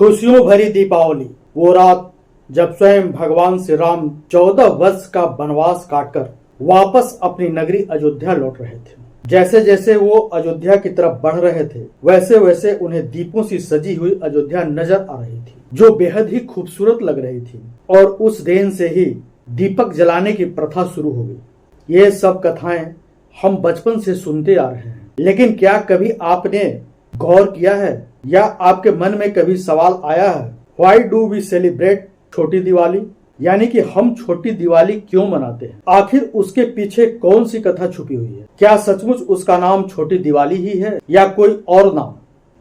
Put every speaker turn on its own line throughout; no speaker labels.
खुशियों भरी दीपावली, वो रात जब स्वयं भगवान श्री राम 14 वर्ष का वनवास काटकर वापस अपनी नगरी अयोध्या लौट रहे थे। जैसे जैसे वो अयोध्या की तरफ बढ़ रहे थे, वैसे वैसे उन्हें दीपों से सजी हुई अयोध्या नजर आ रही थी, जो बेहद ही खूबसूरत लग रही थी। और उस दिन से ही दीपक जलाने की प्रथा शुरू हो गई। ये सब कथाएं हम बचपन से सुनते आ रहे हैं, लेकिन क्या कभी आपने गौर किया है या आपके मन में कभी सवाल आया है, व्हाई डू वी सेलिब्रेट छोटी दिवाली? यानी कि हम छोटी दिवाली क्यों मनाते हैं? आखिर उसके पीछे कौन सी कथा छुपी हुई है? क्या सचमुच उसका नाम छोटी दिवाली ही है या कोई और नाम?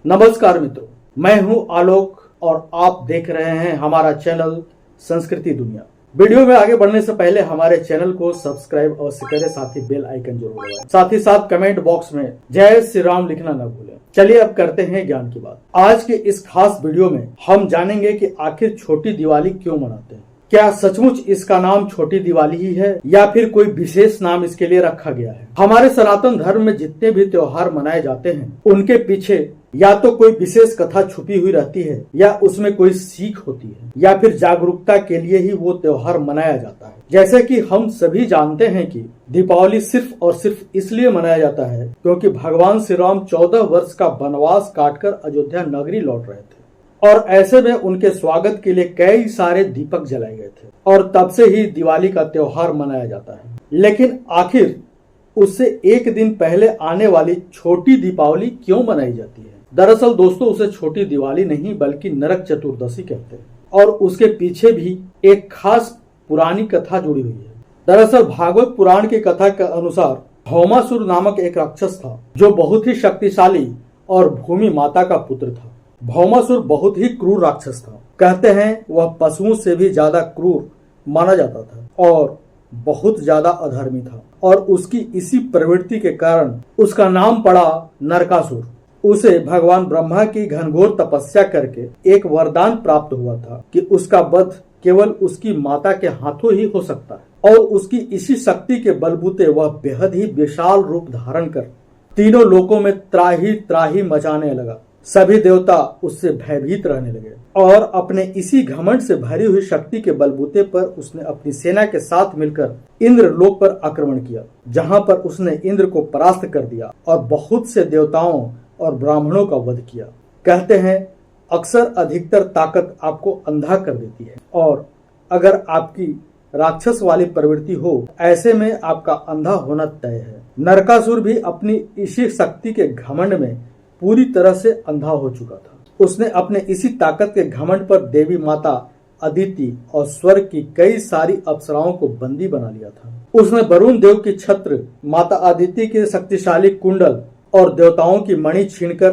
नमस्कार मित्रों, मैं हूं आलोक और आप देख रहे हैं हमारा चैनल संस्कृति दुनिया। वीडियो में आगे बढ़ने से पहले हमारे चैनल को सब्सक्राइब अवश्य करें, साथ ही बेल आइकन जरूर दबाएं। साथ ही साथ कमेंट बॉक्स में जय श्री राम लिखना न भूलें। चलिए अब करते हैं ज्ञान की बात। आज के इस खास वीडियो में हम जानेंगे कि आखिर छोटी दिवाली क्यों मनाते हैं। क्या सचमुच इसका नाम छोटी दिवाली ही है या फिर कोई विशेष नाम इसके लिए रखा गया है? हमारे सनातन धर्म में जितने भी त्योहार मनाए जाते हैं, उनके पीछे या तो कोई विशेष कथा छुपी हुई रहती है या उसमें कोई सीख होती है या फिर जागरूकता के लिए ही वो त्योहार मनाया जाता है। जैसे कि हम सभी जानते हैं कि दीपावली सिर्फ और सिर्फ इसलिए मनाया जाता है क्योंकि भगवान श्री राम 14 वर्ष का वनवास काटकर अयोध्या नगरी लौट रहे थे और ऐसे में उनके स्वागत के लिए कई सारे दीपक जलाए गए थे और तब से ही दिवाली का त्योहार मनाया जाता है। लेकिन आखिर उससे एक दिन पहले आने वाली छोटी दीपावली क्यों मनाई जाती है? दरअसल दोस्तों, उसे छोटी दिवाली नहीं बल्कि नरक चतुर्दशी कहते हैं और उसके पीछे भी एक खास पुरानी कथा जुड़ी हुई है। दरअसल भागवत पुराण की कथा के अनुसार भौमासुर नामक एक राक्षस था जो बहुत ही शक्तिशाली और भूमि माता का पुत्र था। भौमासुर बहुत ही क्रूर राक्षस था। कहते हैं वह पशुओं से भी ज्यादा क्रूर माना जाता था और बहुत ज्यादा अधर्मी था और उसकी इसी प्रवृत्ति के कारण उसका नाम पड़ा नरकासुर। उसे भगवान ब्रह्मा की घनघोर तपस्या करके एक वरदान प्राप्त हुआ था कि उसका वध केवल उसकी माता के हाथों ही हो सकता है और उसकी इसी शक्ति के बलबूते वह बेहद ही विशाल रूप धारण कर तीनों लोकों में त्राही त्राही मचाने लगा। सभी देवता उससे भयभीत रहने लगे और अपने इसी घमंड से भरी हुई शक्ति के बलबूते पर उसने अपनी सेना के साथ मिलकर इंद्र लोक पर आक्रमण किया, जहां पर उसने इंद्र को परास्त कर दिया और बहुत से देवताओं और ब्राह्मणों का वध किया। कहते हैं अक्सर अधिकतर ताकत आपको अंधा कर देती है और अगर आपकी राक्षस वाली प्रवृत्ति हो, ऐसे में आपका अंधा होना तय है। नरकासुर भी अपनी इसी शक्ति के घमंड में पूरी तरह से अंधा हो चुका था। उसने अपने इसी ताकत के घमंड पर देवी माता अदिति और स्वर्ग की कई सारी अप्सराओं को बंदी बना लिया था। उसने वरुण देव की छत्र, माता अदिति के शक्तिशाली कुंडल और देवताओं की मणि छीनकर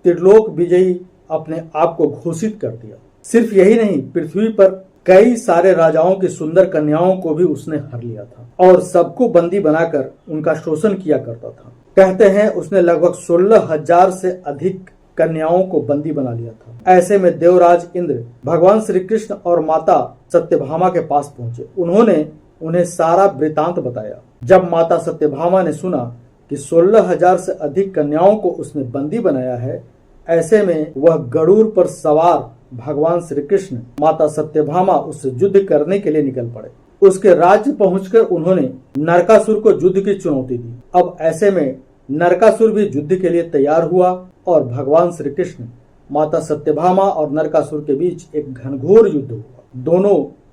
त्रिलोक विजयी अपने आप को घोषित कर दिया। सिर्फ यही नहीं, पृथ्वी पर कई सारे राजाओं की सुंदर कन्याओं को भी उसने हर लिया था और सबको बंदी बनाकर उनका शोषण किया करता था। कहते हैं उसने लगभग 16,000 से अधिक कन्याओं को बंदी बना लिया था। ऐसे में देवराज इंद्र भगवान श्री कृष्ण और माता सत्यभामा के पास पहुंचे। उन्होंने उन्हें सारा वृतांत बताया। जब माता सत्यभामा ने सुना कि 16,000 से अधिक कन्याओं को उसने बंदी बनाया है, ऐसे में वह गरुड़ पर सवार भगवान श्री कृष्ण, माता सत्यभामा उससे युद्ध करने के लिए निकल पड़े। उसके राज्य पहुंचकर उन्होंने नरकासुर को युद्ध की चुनौती दी। अब ऐसे में नरकासुर भी युद्ध के लिए तैयार हुआ और भगवान श्री कृष्ण, माता सत्यभामा और नरकासुर के बीच एक घनघोर युद्ध हुआ।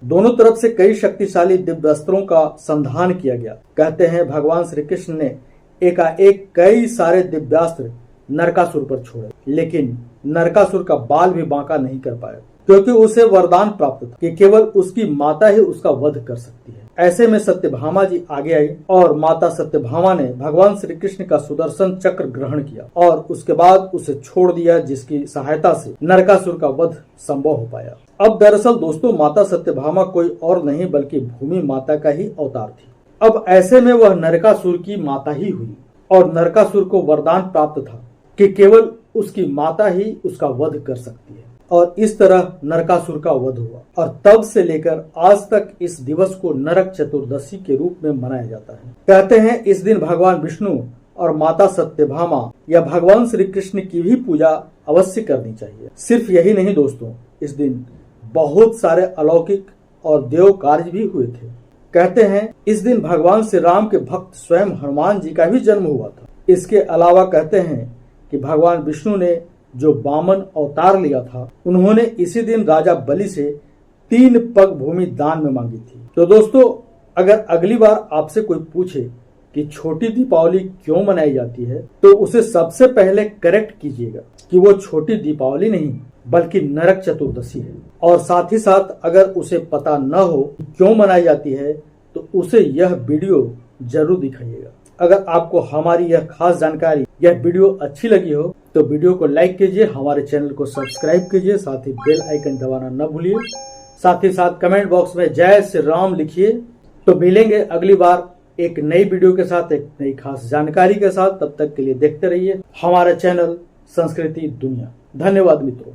दोनों तरफ से कई शक्तिशाली दिव्यास्त्रों का संधान किया गया। कहते हैं भगवान श्री कृष्ण ने एकाएक कई सारे दिव्यास्त्र नरकासुर पर छोड़े, लेकिन नरकासुर का बाल भी बांका नहीं कर पाया क्योंकि उसे वरदान प्राप्त था कि केवल उसकी माता ही उसका वध कर सकती है। ऐसे में सत्यभामा जी आगे आई और माता सत्यभामा ने भगवान श्री कृष्ण का सुदर्शन चक्र ग्रहण किया और उसके बाद उसे छोड़ दिया, जिसकी सहायता से नरकासुर का वध संभव हो पाया। अब दरअसल दोस्तों, माता सत्यभामा कोई और नहीं बल्कि भूमि माता का ही अवतार थी। अब ऐसे में वह नरकासुर की माता ही हुई और नरकासुर को वरदान प्राप्त था कि केवल उसकी माता ही उसका वध कर सकती है और इस तरह नरकासुर का वध हुआ और तब से लेकर आज तक इस दिवस को नरक चतुर्दशी के रूप में मनाया जाता है। कहते हैं इस दिन भगवान विष्णु और माता सत्यभामा या भगवान श्री कृष्ण की भी पूजा अवश्य करनी चाहिए। सिर्फ यही नहीं दोस्तों, इस दिन बहुत सारे अलौकिक और देव कार्य भी हुए थे। कहते हैं इस दिन भगवान श्री राम के भक्त स्वयं हनुमान जी का भी जन्म हुआ था। इसके अलावा कहते हैं कि भगवान विष्णु ने जो वामन अवतार लिया था, उन्होंने इसी दिन राजा बलि से 3 पग भूमि दान में मांगी थी। तो दोस्तों, अगर अगली बार आपसे कोई पूछे कि छोटी दीपावली क्यों मनाई जाती है, तो उसे सबसे पहले करेक्ट कीजिएगा कि वो छोटी दीपावली नहीं बल्कि नरक चतुर्दशी है। और साथ ही साथ अगर उसे पता न हो क्यों मनाई जाती है तो उसे यह वीडियो जरूर दिखाइएगा। अगर आपको हमारी यह खास जानकारी, यह वीडियो अच्छी लगी हो तो वीडियो को लाइक कीजिए, हमारे चैनल को सब्सक्राइब कीजिए, साथ ही बेल आइकन दबाना न भूलिए। साथ ही साथ कमेंट बॉक्स में जय श्री राम लिखिए। तो मिलेंगे अगली बार एक नई वीडियो के साथ, एक नई खास जानकारी के साथ। तब तक के लिए देखते रहिए हमारा चैनल संस्कृति दुनिया। धन्यवाद मित्रों।